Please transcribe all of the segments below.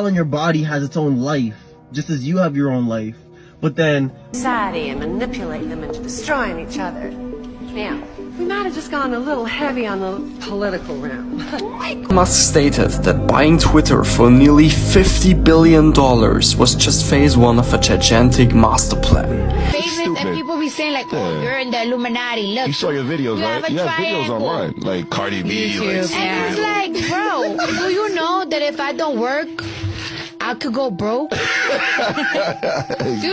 cell in your body has its own life, just as you have your own life. But then society and manipulate them into destroying each other. Now, we might have just gone a little heavy on the political realm. Musk stated that buying Twitter for nearly $50 billion was just phase 1 of a gigantic master plan. And people be saying like, oh, you're in the Illuminati. Look, you saw your videos, right? You have videos online, like Cardi B. And it's like, bro, do you know that if I don't work, I could go broke? Do you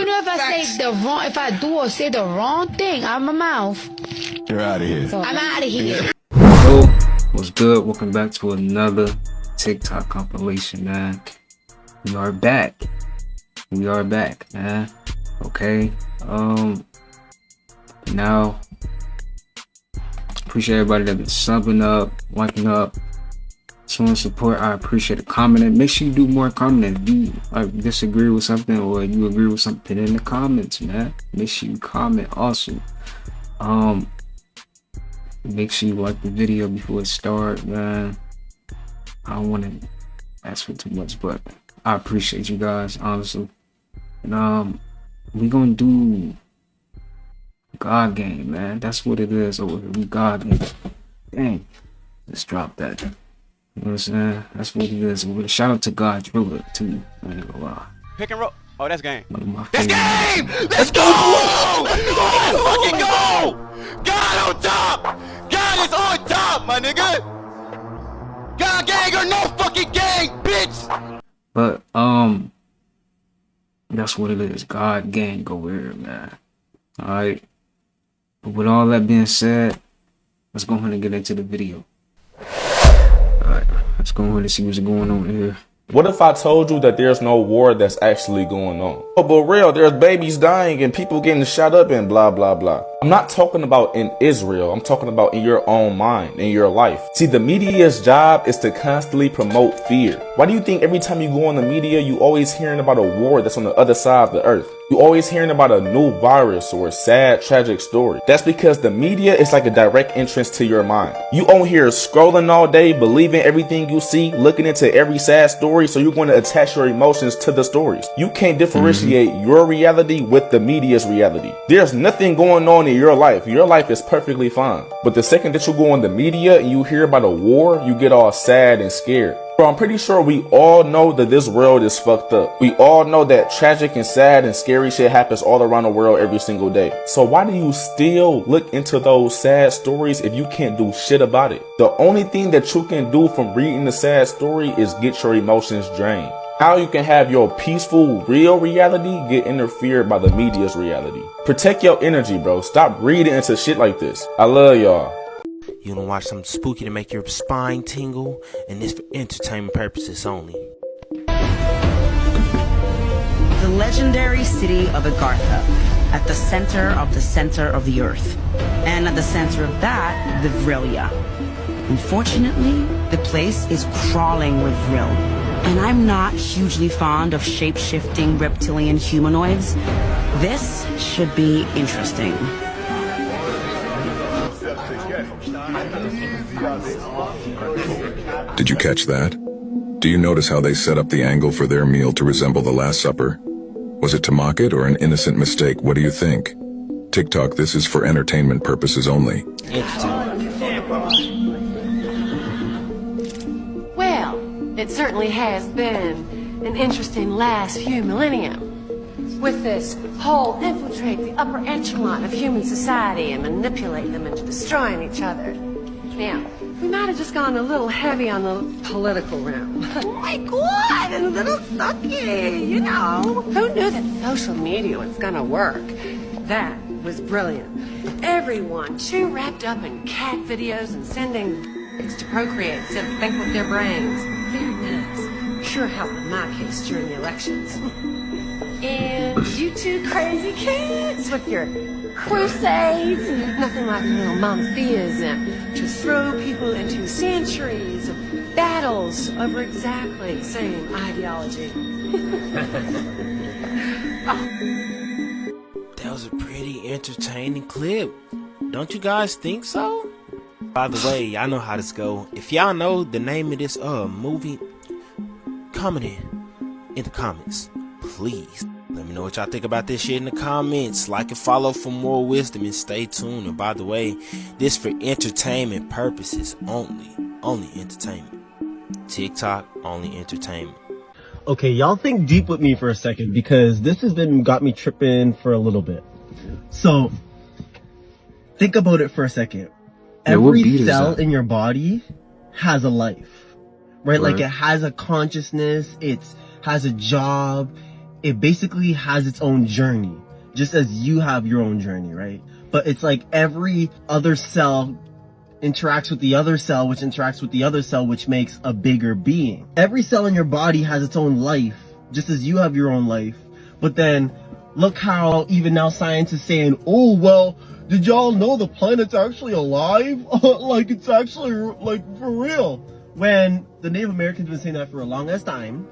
know if I do or say the wrong thing out of my mouth? You're out of here. So I'm out of here. Yo, what's good? Welcome back to another TikTok compilation, man. We are back. We are back, man. Okay. Now, appreciate everybody that's been subbing up, liking up, showing support. I appreciate it. Commenting. Make sure you do more commenting. If you disagree with something or you agree with something in the comments, man. Make sure you comment also. Make sure you like the video before it starts, man. I don't want to ask for too much, but I appreciate you guys, honestly. And we gonna do God game, man. That's what it is over here. We God game. Dang, let's drop that. You know what I'm saying? That's what it is. Shout out to God Driller too. I ain't gonna lie. Pick and roll. Oh, that's game. That's game! Let's go! Let's fucking go! God on top! God is on top, my nigga! God gang or no fucking gang, bitch! But that's what it is. God gang over here, man. Alright. But with all that being said, let's go ahead and get into the video. Alright, let's go ahead and see what's going on here. What if I told you that there's no war that's actually going on? Oh, but real, there's babies dying and people getting shot up and blah, blah, blah. I'm not talking about in Israel. I'm talking about in your own mind, in your life. See, the media's job is to constantly promote fear. Why do you think every time you go on the media, you always hearing about a war that's on the other side of the earth? You always hearing about a new virus or a sad, tragic story. That's because the media is like a direct entrance to your mind. You on here scrolling all day, believing everything you see, looking into every sad story, so you're going to attach your emotions to the stories. You can't differentiate your reality with the media's reality. There's nothing going on in your life. Your life is perfectly fine. But the second that you go on the media and you hear about a war, you get all sad and scared. Bro, I'm pretty sure we all know that this world is fucked up. We all know that tragic and sad and scary shit happens all around the world every single day. So why do you still look into those sad stories if you can't do shit about it? The only thing that you can do from reading the sad story is get your emotions drained. How you can have your peaceful, real reality get interfered by the media's reality. Protect your energy, bro. Stop reading into shit like this. I love y'all. You wanna watch something spooky to make your spine tingle, and this for entertainment purposes only. The legendary city of Agartha, at the center of the earth. And at the center of that, the Vrilya. Unfortunately, the place is crawling with Vril. And I'm not hugely fond of shape-shifting reptilian humanoids. This should be interesting. Did you catch that? Do you notice how they set up the angle for their meal to resemble the Last Supper? Was it to mock it or an innocent mistake? What do you think? TikTok, this is for entertainment purposes only. Well, it certainly has been an interesting last few millennium. With this whole infiltrate the upper echelon of human society and manipulate them into destroying each other. Now, we might have just gone a little heavy on the political realm. Like what? And a little sucky, you know. Who knew that social media was gonna work? That was brilliant. Everyone too wrapped up in cat videos and sending to procreate instead of think with their brains. Very nice. Sure helped in my case during the elections. And you two crazy kids with your crusades, nothing like little monotheism to throw people into centuries of battles over exactly the same ideology. That was a pretty entertaining clip. Don't you guys think so? By the way, I know how this go. If y'all know the name of this movie, comment in. in the comments. Please. Let me know what y'all think about this shit in the comments. Like and follow for more wisdom and stay tuned. And by the way, this for entertainment purposes only. Only entertainment. TikTok, only entertainment. Okay, y'all think deep with me for a second because this has got me tripping for a little bit. So, think about it for a second. Every cell in your body has a life, right? Like it has a consciousness, it has a job, it basically has its own journey, just as you have your own journey, right? But it's like every other cell interacts with the other cell, which interacts with the other cell, which makes a bigger being. Every cell in your body has its own life, just as you have your own life. But then look how even now science is saying, oh, well, did y'all know the planet's actually alive? Like it's actually like for real. When the Native Americans have been saying that for a long ass time,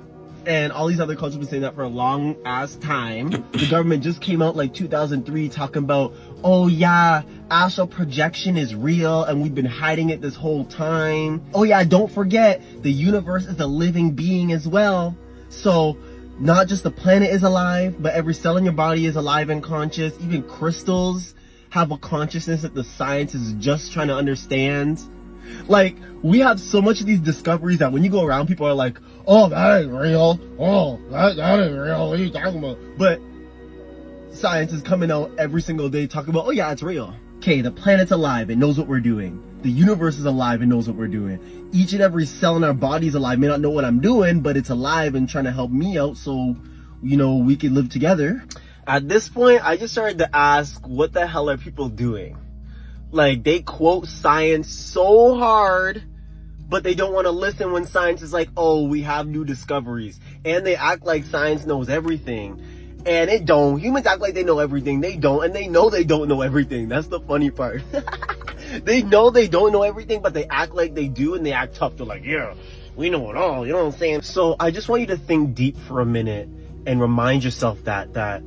and all these other cultures have been saying that for a long ass time. The government just came out like 2003 talking about, oh yeah, astral projection is real and we've been hiding it this whole time. Oh yeah, don't forget, the universe is a living being as well. So not just the planet is alive, but every cell in your body is alive and conscious. Even crystals have a consciousness that the science is just trying to understand. Like, we have so much of these discoveries that when you go around, people are like, oh, that ain't real. Oh, that ain't real. What are you talking about? But science is coming out every single day talking about, oh yeah, it's real. Okay, the planet's alive. It knows what we're doing. The universe is alive and knows what we're doing. Each and every cell in our body is alive. May not know what I'm doing, but it's alive and trying to help me out so, you know, we can live together. At this point, I just started to ask, what the hell are people doing? Like, they quote science so hard, but they don't want to listen when science is like, oh, we have new discoveries. And they act like science knows everything. And it don't. Humans act like they know everything. They don't. And they know they don't know everything. That's the funny part. They know they don't know everything, but they act like they do. And they act tough. They're like, yeah, we know it all. You know what I'm saying? So I just want you to think deep for a minute and remind yourself that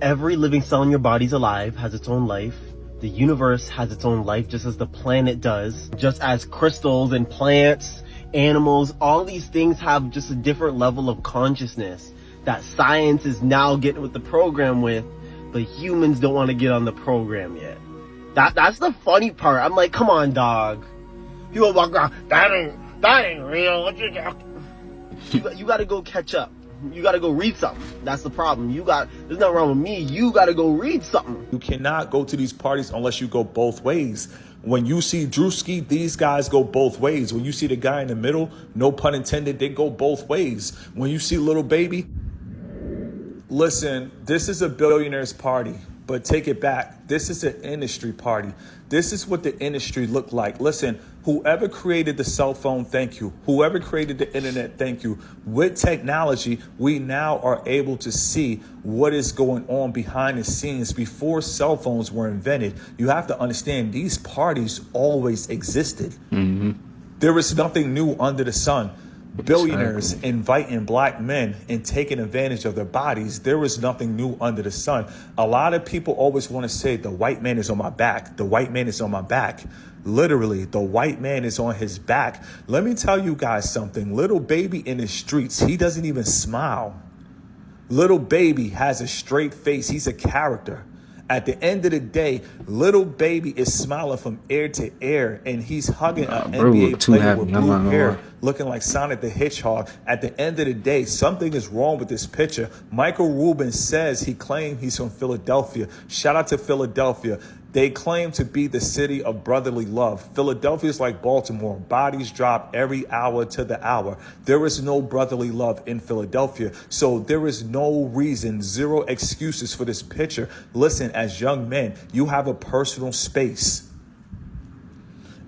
every living cell in your body's alive, has its own life. The universe has its own life, just as the planet does. Just as crystals and plants, animals, all these things have just a different level of consciousness that science is now getting with the program with, but humans don't want to get on the program yet. That's the funny part. I'm like, come on, dog. People walk around, that ain't real. What you gotta go catch up. You gotta go read something. That's the problem. There's nothing wrong with me. You gotta go read something. You cannot go to these parties unless you go both ways. When you see Drewski, these guys go both ways. When you see the guy in the middle, no pun intended, they go both ways. When you see Little Baby, listen, this is a billionaire's party, but take it back. This is an industry party. This is what the industry looked like. Listen, whoever created the cell phone, thank you. Whoever created the internet, thank you. With technology, we now are able to see what is going on behind the scenes before cell phones were invented. You have to understand these parties always existed. There is nothing new under the sun. Billionaires inviting black men and taking advantage of their bodies. There is nothing new under the sun. A lot of people always want to say the white man is on my back. The white man is on my back. Literally, the white man is on his back. Let me tell you guys something. Little Baby in the streets, he doesn't even smile. Little Baby has a straight face. He's a character. At the end of the day, Little Baby is smiling from ear to ear, and he's hugging an NBA player with blue hair, looking like Sonic the Hedgehog. At the end of the day, something is wrong with this picture. Michael Rubin says he claimed he's from Philadelphia. Shout out to Philadelphia. They claim to be the city of brotherly love. Philadelphia is like Baltimore. Bodies drop every hour to the hour. There is no brotherly love in Philadelphia. So there is no reason, zero excuses for this picture. Listen, as young men, you have a personal space.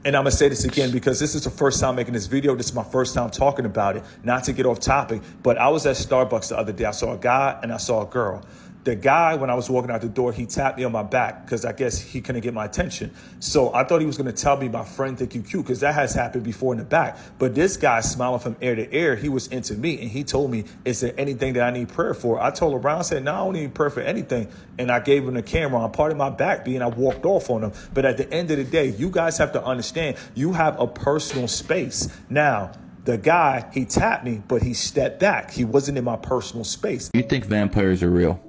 And I'm going to say this again because this is the first time making this video. This is my first time talking about it. Not to get off topic, but I was at Starbucks the other day. I saw a guy and I saw a girl. The guy, when I was walking out the door, he tapped me on my back because I guess he couldn't get my attention. So I thought he was going to tell me my friend think you cute because that has happened before in the back. But this guy smiling from ear to ear, he was into me and he told me, is there anything that I need prayer for? I told around, I said, no, I don't need prayer for anything. And I gave him the camera on part of my back being I walked off on him. But at the end of the day, you guys have to understand you have a personal space. Now, The guy, he tapped me, but he stepped back. He wasn't in my personal space. You think vampires are real?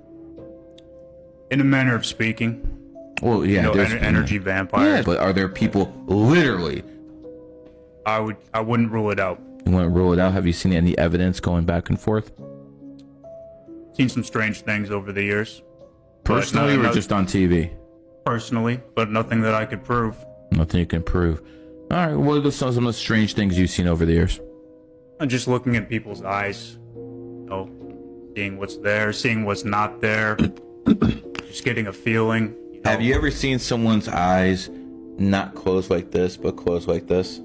In a manner of speaking. Well, yeah, there's energy vampires. Yeah, but are there people literally? I wouldn't rule it out. You wouldn't rule it out? Have you seen any evidence going back and forth? Seen some strange things over the years. Personally, or just on TV? Personally, but nothing that I could prove. Nothing you can prove. All right, what are some of the strange things you've seen over the years? I'm just looking at people's eyes. Seeing what's there, seeing what's not there. Just getting a feeling. Have you ever seen someone's eyes not closed like this, but closed like this?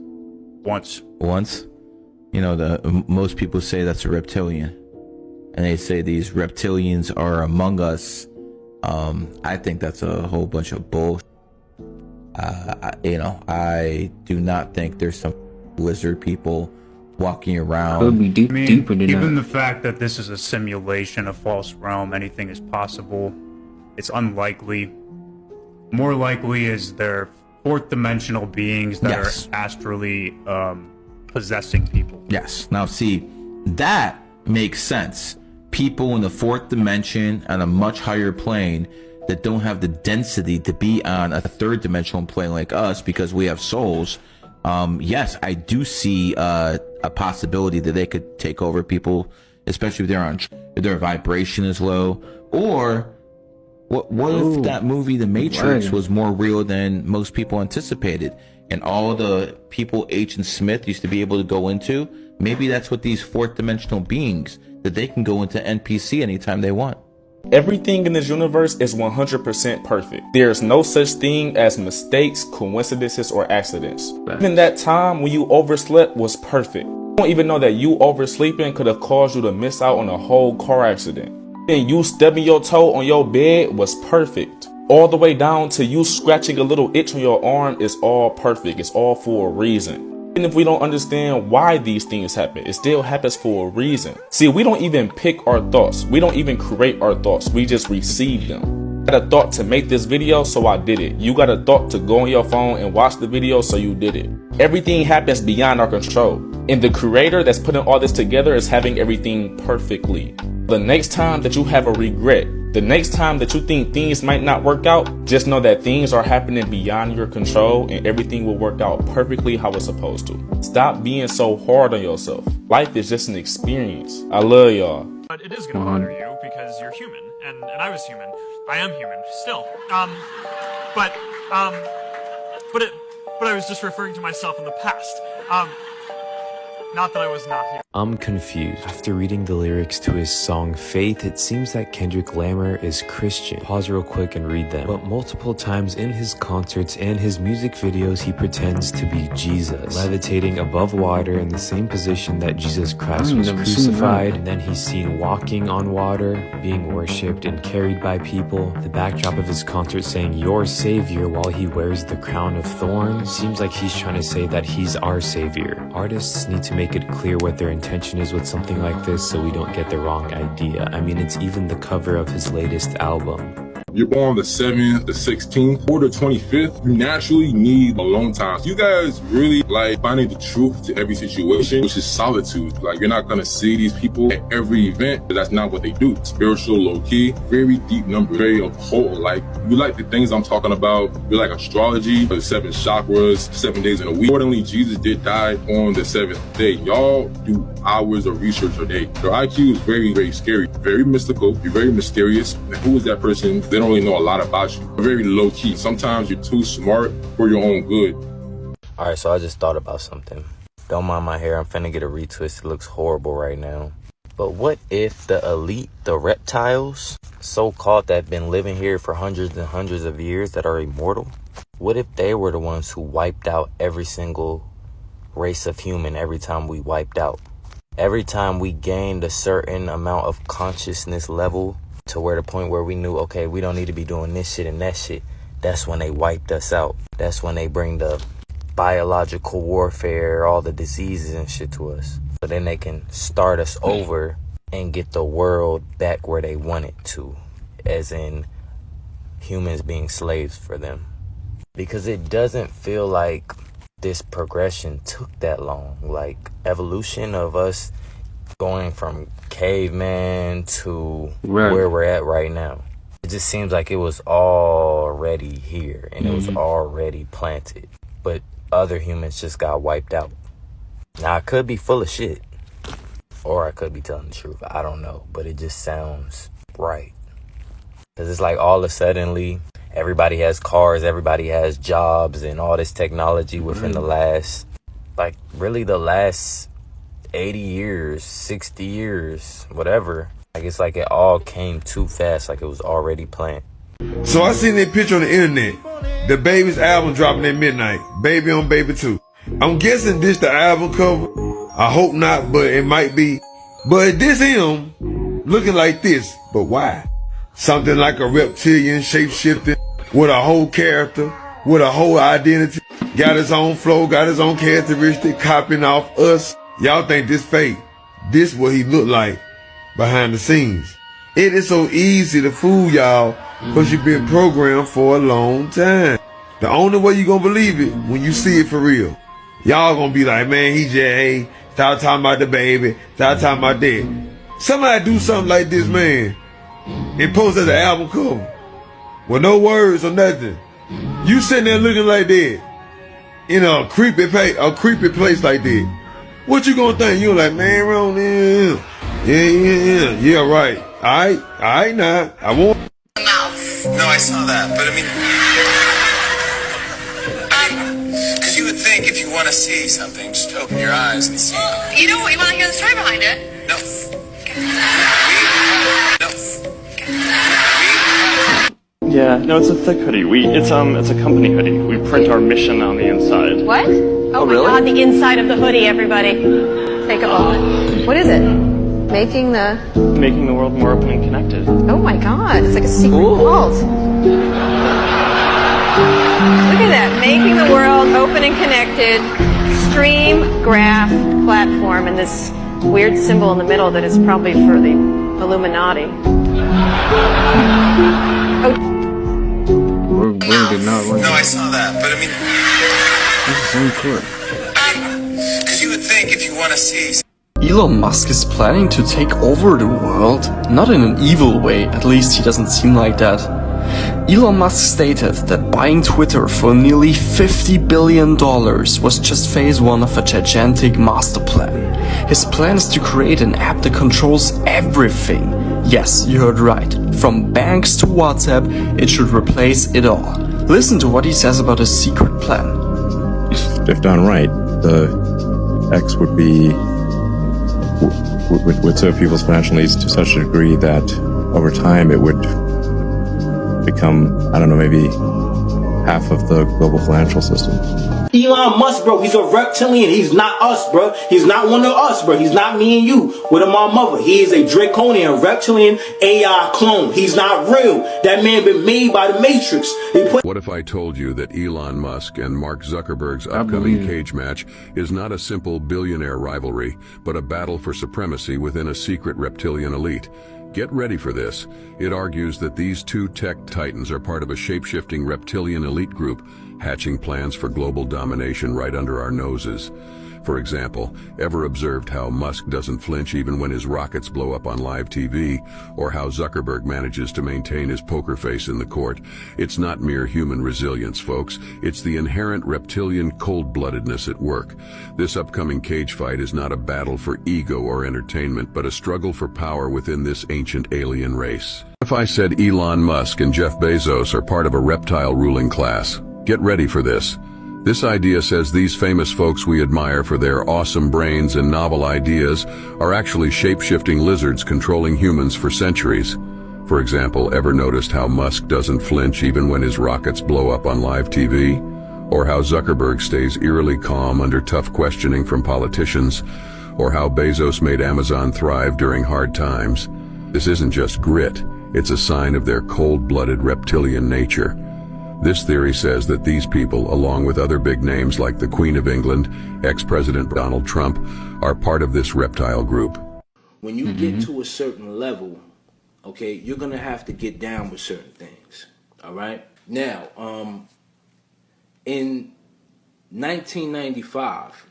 Once. Once? You know, most people say that's a reptilian. And they say these reptilians are among us. I think that's a whole bunch of bullshit. I do not think there's some lizard people walking around. Could be deeper than even that. The fact that this is a simulation, a false realm, anything is possible. It's unlikely. More likely is there fourth dimensional beings that are astrally possessing people. Yes. Now see, that makes sense. People in the fourth dimension on a much higher plane that don't have the density to be on a third dimensional plane like us because we have souls. Yes, I do see a possibility that they could take over people, especially if their vibration is low. Or what if that movie The Matrix was more real than most people anticipated, and all the people Agent Smith used to be able to go into, maybe that's what these fourth dimensional beings, that they can go into NPC anytime they want. Everything in this universe is 100% perfect. There's no such thing as mistakes, coincidences, or accidents. Even that time when you overslept was perfect. You don't even know that you oversleeping could have caused you to miss out on a whole car accident. And you stubbing your toe on your bed was perfect. All the way down to you scratching a little itch on your arm is all perfect. It's all for a reason. Even if we don't understand why these things happen, it still happens for a reason. See, we don't even pick our thoughts. We don't even create our thoughts. We just receive them. I got a thought to make this video, so I did it. You got a thought to go on your phone and watch the video, so you did it. Everything happens beyond our control. And the creator that's putting all this together is having everything perfectly. The next time that you have a regret, the next time that you think things might not work out, just know that things are happening beyond your control and everything will work out perfectly how it's supposed to. Stop being so hard on yourself. Life is just an experience. I love y'all. But it is going to bother you because you're human, and I was human. I am human still. But I was just referring to myself in the past. Not that I was not here. I'm confused. After reading the lyrics to his song Faith, it seems that Kendrick Lamar is Christian. Pause real quick and read them. But multiple times in his concerts and his music videos, he pretends to be Jesus, levitating above water in the same position that Jesus Christ was crucified. And then he's seen walking on water, being worshipped and carried by people. The backdrop of his concert saying, "Your Savior," while he wears the crown of thorns. Seems like he's trying to say that he's our Savior. Artists need to make it clear what their intention is with something like this so we don't get the wrong idea. I mean, it's even the cover of his latest album. You're born the 7th, the 16th, or the 25th. You naturally need alone time. You guys really like finding the truth to every situation, which is solitude. Like, you're not gonna see these people at every event, but that's not what they do. Spiritual, low-key, very deep number, very occult. Like, you like the things I'm talking about. You like astrology, the 7 chakras, 7 days in a week. Importantly, Jesus did die on the 7th day. Y'all do hours of research a day. Your IQ is very, very scary, very mystical. You're very mysterious. And who is that person? They don't really know a lot about you. You're very low key. Sometimes you're too smart for your own good. Alright, so I just thought about something. Don't mind my hair, I'm finna get a retwist. It looks horrible right now. But what if the elite, the reptiles, so-called, that have been living here for hundreds and hundreds of years, that are immortal, what if they were the ones who wiped out every single race of human every time we wiped out? Every time we gained a certain amount of consciousness level to where the point where we knew, okay, we don't need to be doing this shit and that shit, that's when they wiped us out. That's when they bring the biological warfare, all the diseases and shit to us. So then they can start us over and get the world back where they want it to, as in humans being slaves for them. Because it doesn't feel like this progression took that long. Like, evolution of us going from caveman to where we're at right now. It just seems like it was already here and it was already planted. But other humans just got wiped out. Now, I could be full of shit. Or I could be telling the truth. I don't know. But it just sounds right. Because it's like all of a sudden, everybody has cars, everybody has jobs, and all this technology within the last, like, really the last 80 years, 60 years, whatever. Like, it's like it all came too fast, like it was already planned. So I seen that picture on the internet. The Baby's album dropping at midnight. Baby on Baby 2. I'm guessing this the album cover. I hope not, but it might be. But this him looking like this. But why? Something like a reptilian, shape-shifting, with a whole character, with a whole identity. Got his own flow, got his own characteristic, copying off us. Y'all think this fake. This what he look like behind the scenes. It is so easy to fool y'all because you've been programmed for a long time. The only way you gonna believe it when you see it for real. Y'all gonna be like, man, he just, hey, stop talking about the baby, stop talking about that. Somebody do something like this, man, and post as an album cover with no words or nothing. You sitting there looking like that in a creepy place like that. What you gonna think? You like, man, wrong there. Yeah, right. Alright now. I won't. No, I saw that, but I mean, because you would think if you want to see something, just open your eyes and see. You know what? You want to hear the story behind it? No. Yeah, no, it's a thick hoodie. It's a company hoodie. We print our mission on the inside. What? Oh my really? God, the inside of the hoodie, everybody. Take a moment. What is it? Making the world more open and connected. Oh my God, it's like a secret cult. Look at that, making the world open and connected, stream graph platform, and this weird symbol in the middle that is probably for the Illuminati. No, I saw that, but I mean, this is so cool. Because you would think if you want to see. Elon Musk is planning to take over the world, not in an evil way, at least he doesn't seem like that. Elon Musk stated that buying Twitter for nearly $50 billion was just phase 1 of a gigantic master plan. His plan is to create an app that controls everything. Yes, you heard right. From banks to WhatsApp, it should replace it all. Listen to what he says about his secret plan. If done right, the X would be would serve people's financial needs to such a degree that over time it would become, I don't know, maybe half of the global financial system. Elon Musk, bro, he's a reptilian. He's not us, bro. He's not one of us, bro. He's not me and you with my mother. He is a draconian, reptilian AI clone. He's not real. That man been made by the Matrix. What if I told you that Elon Musk and Mark Zuckerberg's upcoming cage match is not a simple billionaire rivalry, but a battle for supremacy within a secret reptilian elite? Get ready for this. It argues that these two tech titans are part of a shape-shifting reptilian elite group, hatching plans for global domination right under our noses. For example, ever observed how Musk doesn't flinch even when his rockets blow up on live TV, or how Zuckerberg manages to maintain his poker face in the court? It's not mere human resilience, folks. It's the inherent reptilian cold-bloodedness at work. This upcoming cage fight is not a battle for ego or entertainment, but a struggle for power within this ancient alien race. If I said Elon Musk and Jeff Bezos are part of a reptile ruling class, get ready for this. This idea says these famous folks we admire for their awesome brains and novel ideas are actually shape-shifting lizards controlling humans for centuries. For example, ever noticed how Musk doesn't flinch even when his rockets blow up on live TV? Or how Zuckerberg stays eerily calm under tough questioning from politicians? Or how Bezos made Amazon thrive during hard times? This isn't just grit, it's a sign of their cold-blooded reptilian nature. This theory says that these people, along with other big names like the Queen of England, ex-President Donald Trump, are part of this reptile group. When you get to a certain level, okay, you're gonna have to get down with certain things. All right. Now, in 1995,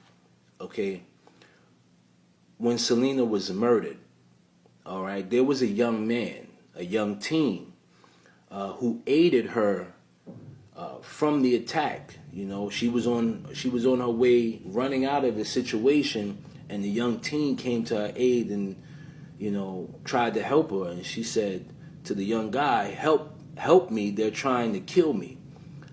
okay, when Selena was murdered, all right, there was a young man, a young teen, who aided her from the attack. You know, she was on her way running out of the situation, and the young teen came to her aid and, you know, tried to help her. And she said to the young guy, help me, they're trying to kill me.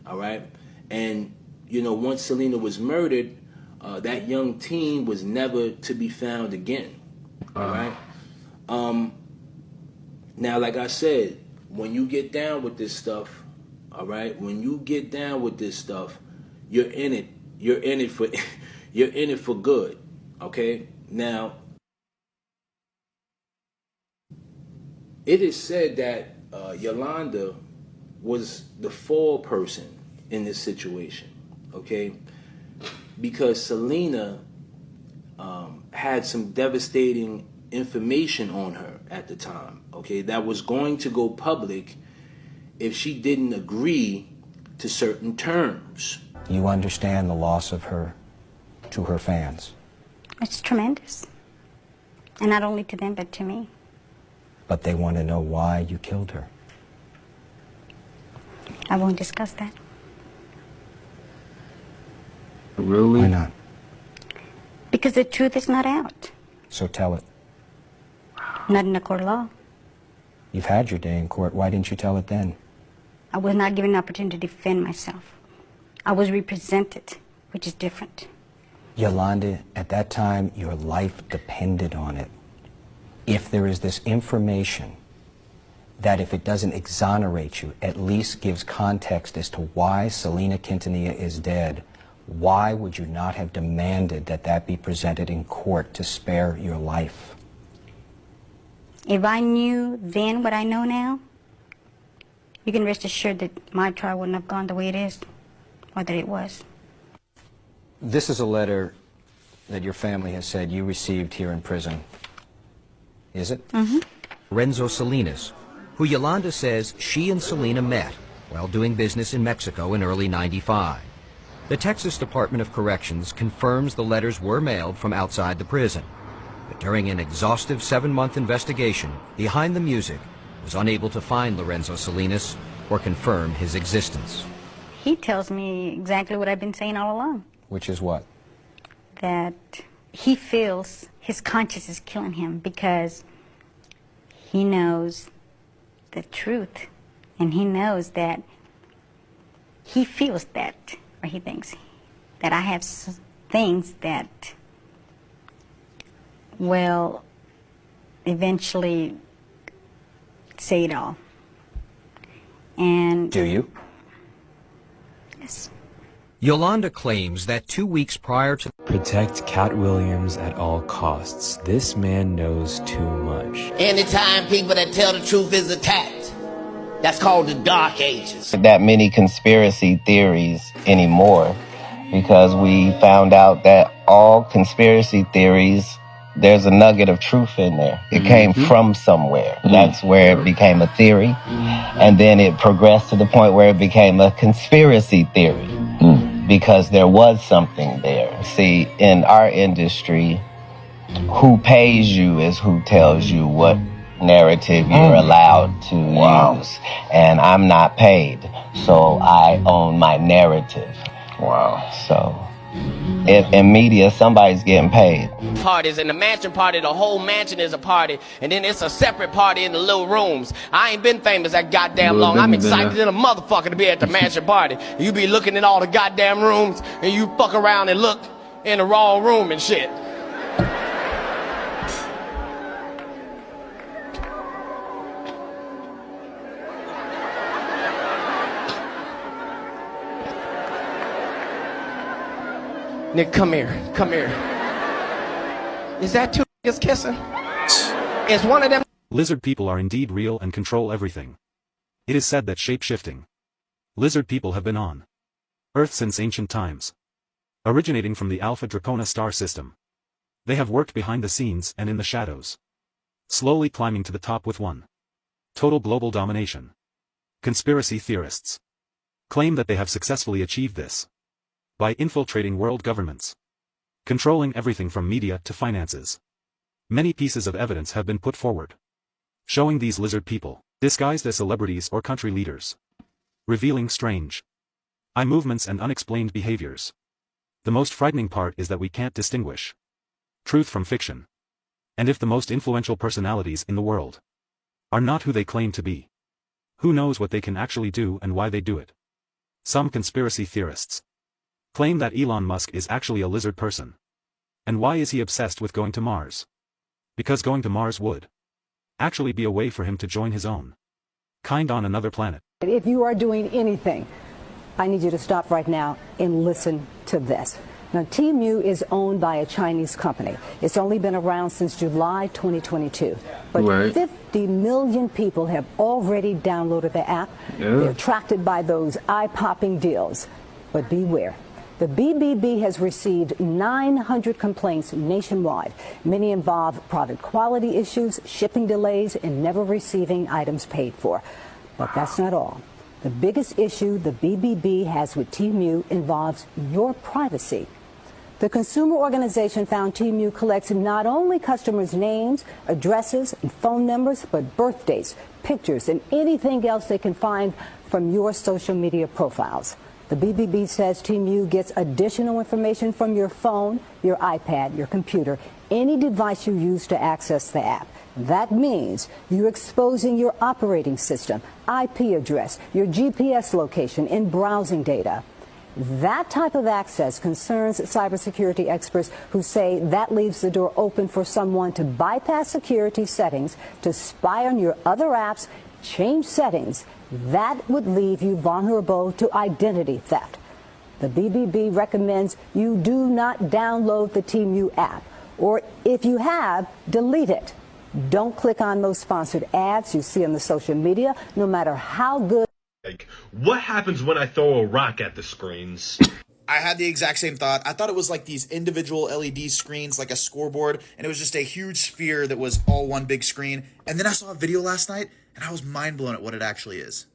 All right. And, you know, once Selena was murdered, that young teen was never to be found again. All right. Now, like I said, when you get down with this stuff, all right, when you get down with this stuff, you're in it. You're in it for you're in it for good. Okay? Now, it is said that Yolanda was the fall person in this situation, okay? Because Selena had some devastating information on her at the time, okay, that was going to go public if she didn't agree to certain terms. You understand the loss of her to her fans. It's tremendous. And not only to them, but to me. But they want to know why you killed her. I won't discuss that. Really? Why not? Because the truth is not out. So tell it. Not in a court of law. You've had your day in court. Why didn't you tell it then? I was not given an opportunity to defend myself. I was represented, which is different. Yolanda, at that time, your life depended on it. If there is this information that, if it doesn't exonerate you, at least gives context as to why Selena Quintanilla is dead, why would you not have demanded that that be presented in court to spare your life? If I knew then what I know now, you can rest assured that my trial wouldn't have gone the way it is, or that it was. This is a letter that your family has said you received here in prison. Is it? Mm-hmm. Renzo Salinas, who Yolanda says she and Selena met while doing business in Mexico in early '95. The Texas Department of Corrections confirms the letters were mailed from outside the prison. But during an exhaustive 7-month investigation, Behind the Music was unable to find Lorenzo Salinas or confirm his existence. He tells me exactly what I've been saying all along. Which is what? That he feels his conscience is killing him because he knows the truth, and he knows that he feels that, or he thinks that I have things that will eventually say it all. And do you? Yes. Yolanda claims that 2 weeks prior to Protect Cat Williams at all costs. This man knows too much. Anytime people that tell the truth is attacked, that's called the Dark Ages. That many conspiracy theories anymore, because we found out that all conspiracy theories, there's a nugget of truth in there. It came from somewhere. That's where it became a theory. And then it progressed to the point where it became a conspiracy theory. Because there was something there. See, in our industry, who pays you is who tells you what narrative you're allowed to use. And I'm not paid, so I own my narrative. Wow. So, in media, somebody's getting paid. Parties in the mansion party, the whole mansion is a party, and then it's a separate party in the little rooms. I ain't been famous that goddamn long. I'm excited than a motherfucker to be at the mansion party. You be looking at all the goddamn rooms, and you fuck around and look in the wrong room and shit. Nick, come here. Come here. Is that two niggas kissing? Is one of them? Lizard people are indeed real and control everything. It is said that shape-shifting lizard people have been on Earth since ancient times. Originating from the Alpha Dracona star system. They have worked behind the scenes and in the shadows. Slowly climbing to the top with one. Total global domination. Conspiracy theorists claim that they have successfully achieved this. By infiltrating world governments. Controlling everything from media to finances. Many pieces of evidence have been put forward. Showing these lizard people, disguised as celebrities or country leaders. Revealing strange eye movements and unexplained behaviors. The most frightening part is that we can't distinguish truth from fiction. And if the most influential personalities in the world are not who they claim to be, who knows what they can actually do and why they do it? Some conspiracy theorists claim that Elon Musk is actually a lizard person. And why is he obsessed with going to Mars? Because going to Mars would actually be a way for him to join his own kind on another planet. If you are doing anything, I need you to stop right now and listen to this. Now, Temu is owned by a Chinese company. It's only been around since July 2022. But 50 million people have already downloaded the app. They're attracted by those eye-popping deals. But beware. The BBB has received 900 complaints nationwide. Many involve product quality issues, shipping delays, and never receiving items paid for. But that's not all. The biggest issue the BBB has with Temu involves your privacy. The consumer organization found Temu collects not only customers' names, addresses, and phone numbers, but birthdays, pictures, and anything else they can find from your social media profiles. The BBB says Temu gets additional information from your phone, your iPad, your computer, any device you use to access the app. That means you're exposing your operating system, IP address, your GPS location, and browsing data. That type of access concerns cybersecurity experts who say that leaves the door open for someone to bypass security settings, to spy on your other apps, change settings. That would leave you vulnerable to identity theft. The BBB recommends you do not download the Temu app, or if you have, delete it. Don't click on those sponsored ads you see on the social media, no matter how good. Like, what happens when I throw a rock at the screens? I had the exact same thought. I thought it was like these individual LED screens, like a scoreboard, and it was just a huge sphere that was all one big screen. And then I saw a video last night, and I was mind blown at what it actually is.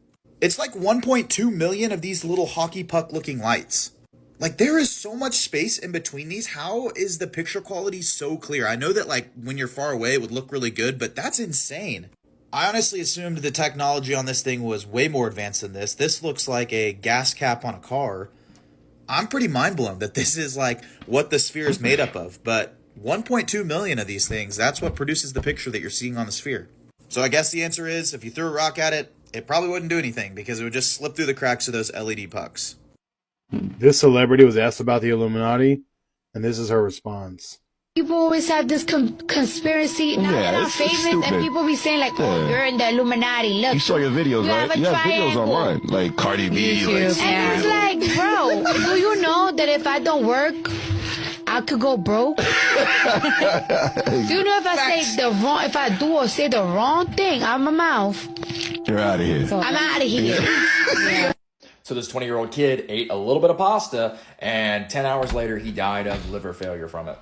It's like 1.2 million of these little hockey puck looking lights. Like, there is so much space in between these. How is the picture quality so clear? I know that, like, when you're far away, it would look really good, but that's insane. I honestly assumed the technology on this thing was way more advanced than this. This looks like a gas cap on a car. I'm pretty mind blown that this is, like, what the sphere is made up of. But 1.2 million of these things, that's what produces the picture that you're seeing on the sphere. So I guess the answer is, if you threw a rock at it, it probably wouldn't do anything because it would just slip through the cracks of those LED pucks. This celebrity was asked about the Illuminati, and this is her response. People always have this conspiracy now that I'm famous, and people be saying like, "Oh, you're in the Illuminati." Look, you saw your videos, right? You have videos online, like Cardi B. Like, and it's like, bro, do you know that if I don't work, I could go broke? Do you know if I do or say the wrong thing out of my mouth, you're out of here. I'm out of here. Yeah. So this 20-year-old kid ate a little bit of pasta, and 10 hours later, he died of liver failure from it.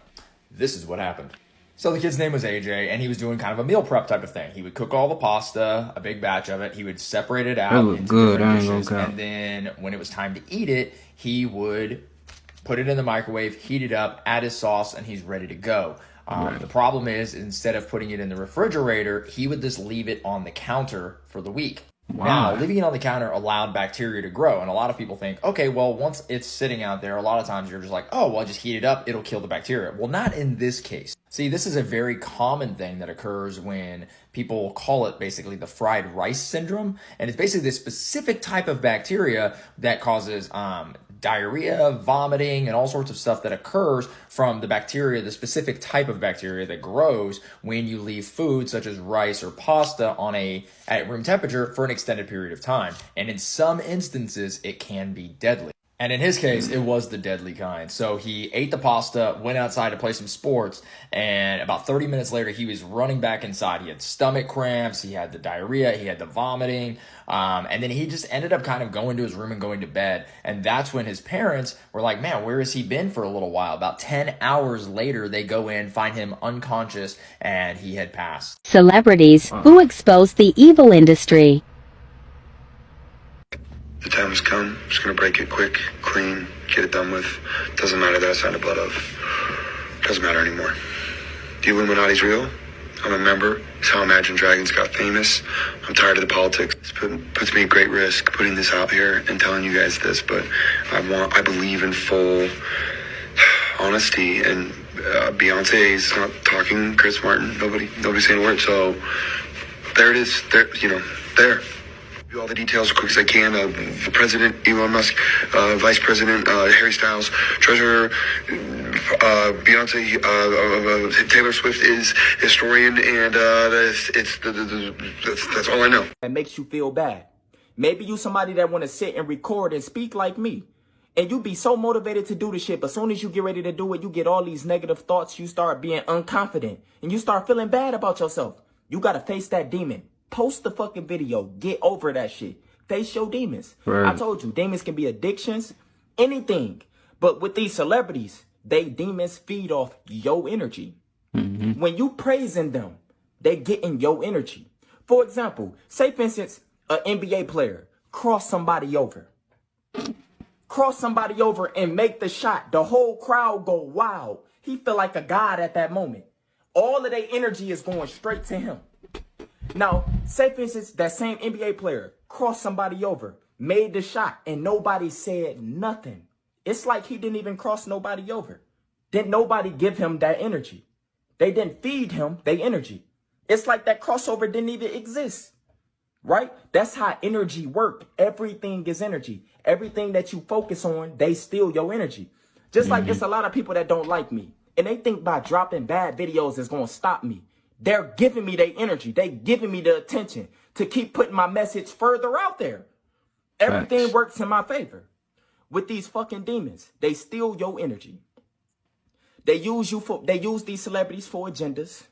This is what happened. So the kid's name was AJ, and he was doing kind of a meal prep type of thing. He would cook all the pasta, a big batch of it. He would separate it out into different dishes, and then when it was time to eat it, he would put it in the microwave, heat it up, add his sauce, and he's ready to go. The problem is, instead of putting it in the refrigerator, he would just leave it on the counter for the week. Wow. Now, leaving it on the counter allowed bacteria to grow, and a lot of people think, okay, well, once it's sitting out there, a lot of times you're just like, oh, well, just heat it up, it'll kill the bacteria. Well, not in this case. See, this is a very common thing that occurs when people call it basically the fried rice syndrome, and it's basically this specific type of bacteria that causes diarrhea, vomiting, and all sorts of stuff that occurs from the bacteria, the specific type of bacteria that grows when you leave food such as rice or pasta at room temperature for an extended period of time. And in some instances, it can be deadly. And in his case, it was the deadly kind. So he ate the pasta, went outside to play some sports, and about 30 minutes later, he was running back inside. He had stomach cramps, he had the diarrhea, he had the vomiting, and then he just ended up kind of going to his room and going to bed. And that's when his parents were like, man, where has he been for a little while? About 10 hours later, they go in, find him unconscious, and he had passed. Celebrities who expose the evil industry. The time has come. I'm just gonna break it quick, clean, get it done with. Doesn't matter that I signed a blood oath. Doesn't matter anymore. The Illuminati's real. I'm a member. It's how Imagine Dragons got famous. I'm tired of the politics. It puts me at great risk putting this out here and telling you guys this, but I believe in full honesty, and Beyonce is not talking, Chris Martin, nobody's saying a word, so there it is, there. Do all the details as quick as I can. The president, Elon Musk, vice president, Harry Styles, treasurer, Beyonce, Taylor Swift is historian, and that's all I know. That makes you feel bad. Maybe you somebody that want to sit and record and speak like me, and you be so motivated to do the shit, but as soon as you get ready to do it, you get all these negative thoughts, you start being unconfident, and you start feeling bad about yourself. You got to face that demon. Post the fucking video. Get over that shit. Face your demons. Right. I told you, demons can be addictions, anything. But with these celebrities, demons feed off your energy. Mm-hmm. When you praising them, they getting your energy. For example, say for instance, an NBA player cross somebody over. Cross somebody over and make the shot. The whole crowd go wild. He feel like a god at that moment. All of their energy is going straight to him. Now, say for instance, that same NBA player crossed somebody over, made the shot, and nobody said nothing. It's like he didn't even cross nobody over. Didn't nobody give him that energy. They didn't feed him their energy. It's like that crossover didn't even exist. Right? That's how energy works. Everything is energy. Everything that you focus on, they steal your energy. Just like there's a lot of people that don't like me, and they think by dropping bad videos is going to stop me. They're giving me their energy. They giving me the attention to keep putting my message further out there. Everything works in my favor. With these fucking demons, they steal your energy. They use these celebrities for agendas.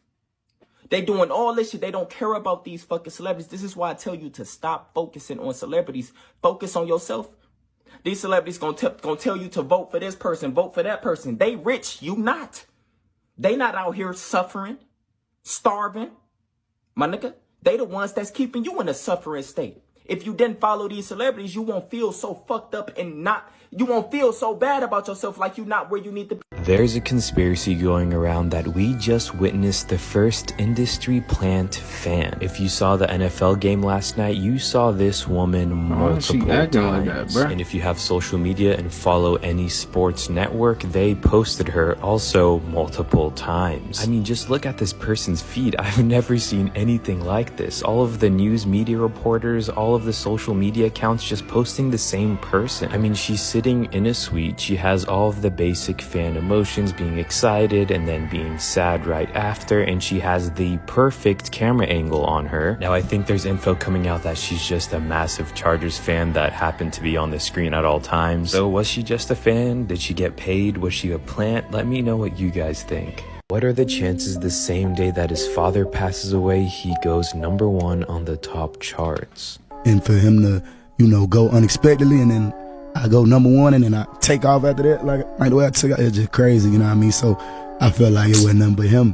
They doing all this shit. They don't care about these fucking celebrities. This is why I tell you to stop focusing on celebrities. Focus on yourself. These celebrities gonna tell you to vote for this person, vote for that person. They rich, you not. They not out here suffering. Starving, my nigga. They the ones that's keeping you in a suffering state. If you didn't follow these celebrities, you won't feel so fucked up and you won't feel so bad about yourself like you're not where you need to be. There's a conspiracy going around that we just witnessed the first industry plant fan. If you saw the NFL game last night, you saw this woman multiple times. Like that, bro. And if you have social media and follow any sports network, they posted her also multiple times. I mean, just look at this person's feed. I've never seen anything like this. All of the news media reporters, all of the social media accounts just posting the same person. I mean, she's sitting in a suite. She has all of the basic fan emotions, being excited and then being sad right after, and she has the perfect camera angle on her. Now, I think there's info coming out that she's just a massive Chargers fan that happened to be on the screen at all times. So was she just a fan? Did she get paid? Was she a plant? Let me know what you guys think. What are the chances the same day that his father passes away, he goes #1 on the top charts? And for him to, go unexpectedly, and then I go #1, and then I take off after that, like the way I took off, it's just crazy, you know what I mean? So I felt like it wasn't nothing but him,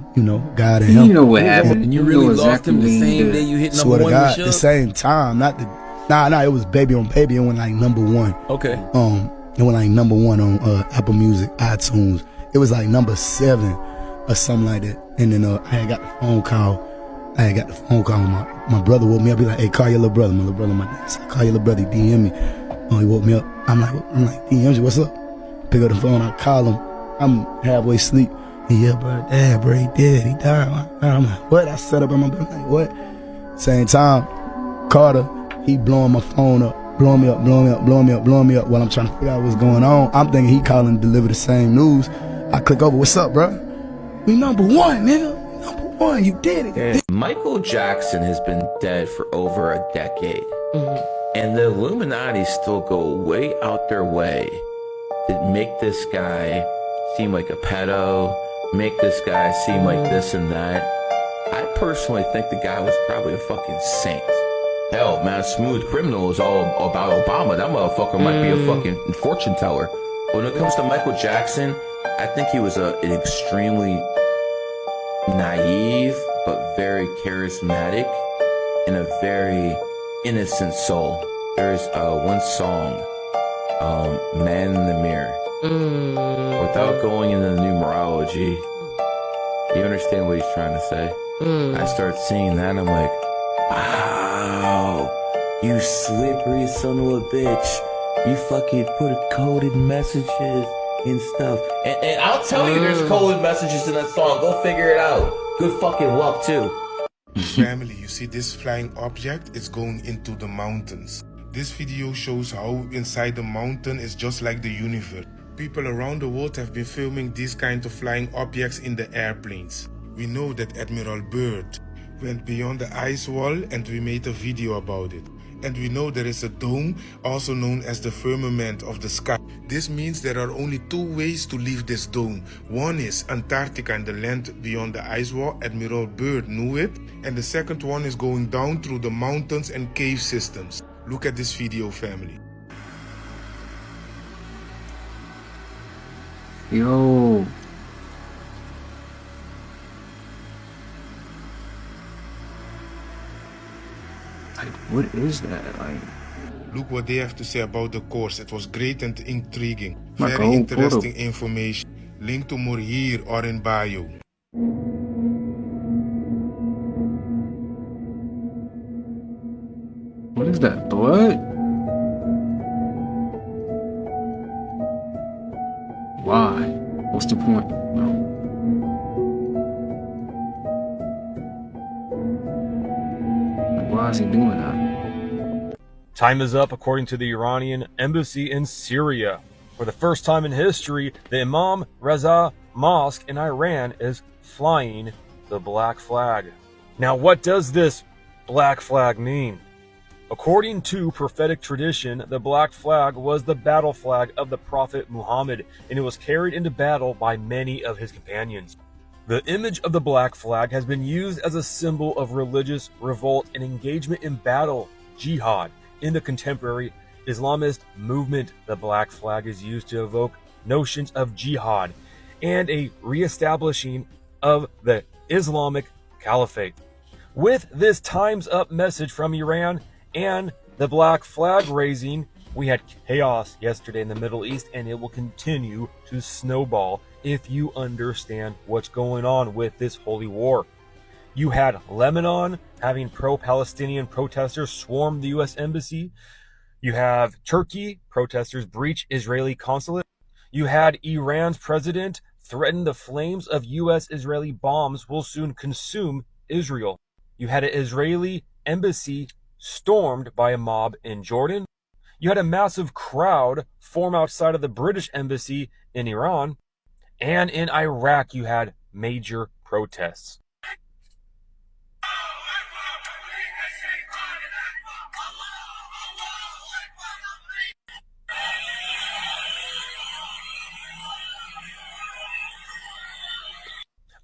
God and him. You know what happened. And you really lost him the same day you hit Swear #1 to God, with the same time, it was Baby on Baby, it went like #1. Okay. It went like #1 on Apple Music, iTunes. It was like #7 or something like that. And then I had got the phone call. My brother woke me up. He like, "Hey, call your little brother." My little brother, my dad said, "Call your little brother." He DM me. He woke me up. I'm like, "DM you, what's up?" Pick up the phone. I call him. I'm halfway asleep. Yeah, bro, Dad, bro, he dead. He died. I'm like, what? I set up on my bed. I'm like, what? Same time, Carter, he blowing my phone up, blowing me up while I'm trying to figure out what's going on. I'm thinking he calling to deliver the same news. I click over. What's up, bro? We #1, nigga. #1, you did it. Yeah. Michael Jackson has been dead for over a decade. And the Illuminati still go way out their way to make this guy seem like a pedo, make this guy seem like this and that. I personally think the guy was probably a fucking saint. Hell, man, Smooth Criminal is all about Obama. That motherfucker might be a fucking fortune teller. When it comes to Michael Jackson, I think he was an extremely naive but very charismatic and a very innocent soul. There's one song, Man in the Mirror. Without going into the numerology, you understand what he's trying to say? I start seeing that and I'm like, wow, you slippery son of a bitch. You fucking put coded messages and stuff. And I'll tell you there's coded messages in that song. Go figure it out. Good fucking luck too. Family, you see this flying object is going into the mountains. This video shows how inside the mountain is just like the universe. People around the world have been filming these kind of flying objects in the airplanes. We know that Admiral Byrd went beyond the ice wall and we made a video about it. And we know there is a dome, also known as the firmament of the sky. This means there are only two ways to leave this dome. One is Antarctica and the land beyond the ice wall. Admiral Byrd knew it. And the second one is going down through the mountains and cave systems. Look at this video, family. Yo. Like, what is that? Like, look what they have to say about the course. It was great and intriguing. Like Very interesting information. Link to more here or in bio. what is that? Blood? Why? What's the point? No. Like, why is he doing that? Time is up according to the Iranian embassy in Syria. For the first time in history, the Imam Reza Mosque in Iran is flying the black flag. Now, what does this black flag mean? According to prophetic tradition, the black flag was the battle flag of the Prophet Muhammad, and it was carried into battle by many of his companions. The image of the black flag has been used as a symbol of religious revolt and engagement in battle, jihad. In the contemporary Islamist movement, the black flag is used to evoke notions of jihad and a reestablishing of the Islamic Caliphate. With this Time's Up message from Iran and the black flag raising, we had chaos yesterday in the Middle East, and it will continue to snowball if you understand what's going on with this holy war. You had Lebanon having pro-Palestinian protesters swarm the U.S. embassy. You have Turkey protesters breach Israeli consulate. You had Iran's president threaten the flames of U.S.-Israeli bombs will soon consume Israel. You had an Israeli embassy stormed by a mob in Jordan. You had a massive crowd form outside of the British embassy in Iran. And in Iraq, you had major protests.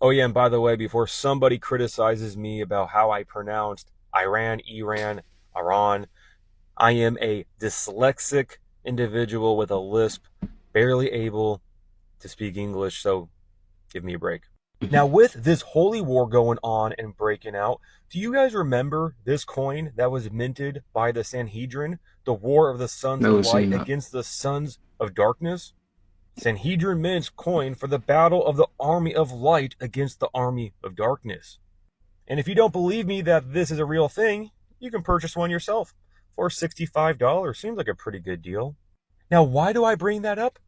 Oh yeah, and by the way, before somebody criticizes me about how I pronounced Iran, Iran, I am a dyslexic individual with a lisp, barely able to speak English, so give me a break. Now, with this holy war going on and breaking out, do you guys remember this coin that was minted by the Sanhedrin, the war of the sons of light against the sons of darkness? Sanhedrin mints coin for the battle of the army of light against the army of darkness. And if you don't believe me that this is a real thing, you can purchase one yourself for $65. Seems like a pretty good deal. Now, why do I bring that up?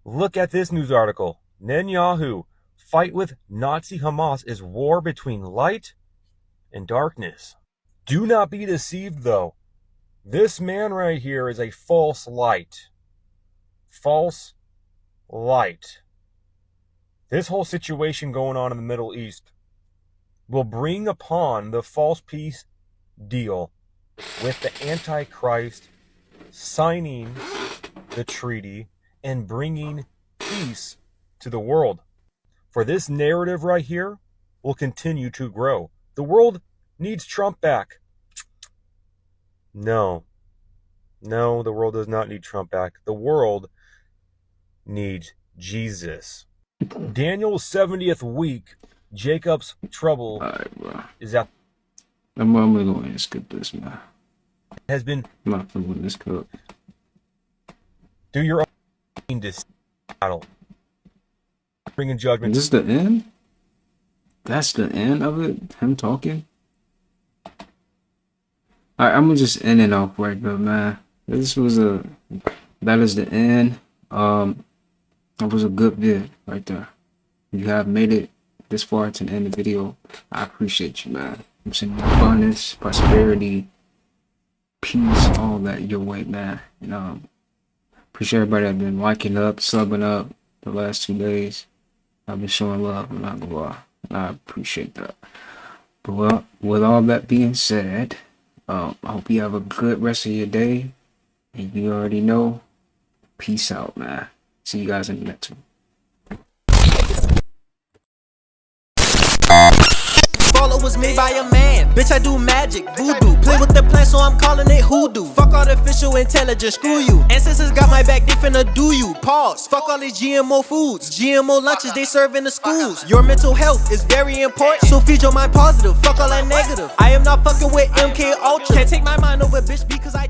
Look at this news article. Netanyahu, fight with Nazi Hamas is war between light and darkness. Do not be deceived, though. This man right here is a false light. False light. This whole situation going on in the Middle East will bring upon the false peace deal with the Antichrist signing the treaty and bringing peace to the world. For this narrative right here will continue to grow. The world needs Trump back. No, the world does not need Trump back. The world needs Jesus. Daniel's 70th week, Jacob's trouble is at... I'm gonna go ahead and skip this, man. has been I'm not feeling this cook. do your own this battle. Bringing judgment. Is this the end? That's the end of it? Him talking? Alright, I'm gonna just end it off right there, man. That is the end. That was a good vid right there. You have made it this far to the end of the video. I appreciate you, man. I'm sending you abundance, prosperity, peace, all that your way, man. And appreciate everybody that's been liking up, subbing up the last 2 days. I've been showing love, I'm not gonna lie. And I appreciate that. But well, with all that being said, I hope you have a good rest of your day. And you already know, peace out, man. See you guys in the next one. Baller was made by a man. Bitch, I do magic, voodoo. Play with the plan, so I'm calling it hoodoo. Fuck artificial intelligence, screw you. Ancestors got my back, they finna do you. Pause. Fuck all these GMO foods. GMO lunches they serve in the schools. Your mental health is very important, so feed your mind positive. Fuck all that negative. I am not fucking with MK Ultra. Can't take my mind over bitch because I